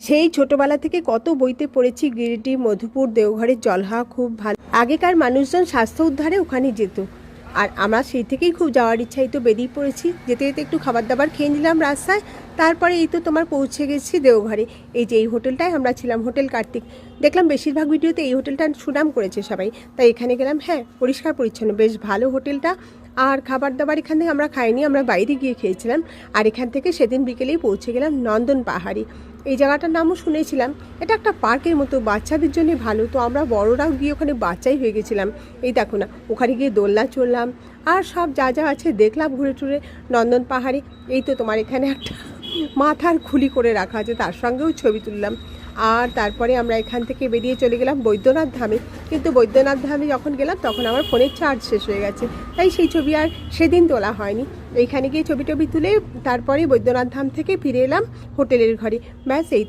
সেই ছোটবেলা থেকে কত বইতে পড়েছি গিরিডি, মধুপুর, দেওঘরের জলহাওয়া খুব ভালো। আগেকার মানুষজন স্বাস্থ্য উদ্ধারে ওখানে যেত, আর আমরা সেই থেকেই খুব যাওয়ার ইচ্ছাই তো বেরিয়ে পড়েছি। যেতে যেতে একটু খাবার দাবার খেয়ে নিলাম রাস্তায়, তারপরে এই তো তোমার পৌঁছে গেছি দেওঘরে। এই যে এই হোটেলটায় আমরা ছিলাম, হোটেল কার্তিক। দেখলাম বেশিরভাগ ভিডিওতে এই হোটেলটা সুনাম করেছে সবাই, তাই এখানে গেলাম। হ্যাঁ, পরিষ্কার পরিচ্ছন্ন, বেশ ভালো হোটেলটা। আর খাবার দাবার এখানে আমরা খাইনি, আমরা বাইরে গিয়ে খেয়েছিলাম। আর এখান থেকে সেদিন বিকেলেই পৌঁছে গেলাম নন্দন পাহাড়ি। এই জায়গাটার নামও শুনেছিলাম, এটা একটা পার্কের মতো, বাচ্চাদের জন্য ভালো। তো আমরা বড়রাও গিয়ে ওখানে বাচ্চাই হয়ে গেছিলাম। এই দেখো না, ওখানে গিয়ে দোলনা চললাম আর সব যা যা আছে দেখলাম ঘুরে টুরে নন্দন পাহাড়ি। এই তো তোমার এখানে একটা মাথার খুলি করে রাখা আছে, তার সঙ্গেও ছবি তুললাম। আর তারপরে আমরা এখান থেকে বেরিয়ে চলে গেলাম বৈদ্যনাথ ধামে। কিন্তু বৈদ্যনাথ ধামে যখন গেলাম তখন আমার ফোনের চার্জ শেষ হয়ে গেছে, তাই সেই ছবি আর সেদিন তোলা হয়নি। এইখানে গিয়ে ছবি টবি তুলে তারপরে বৈদ্যনাথ ধাম থেকে ফিরে এলাম হোটেলের ঘরে। ব্যাস এই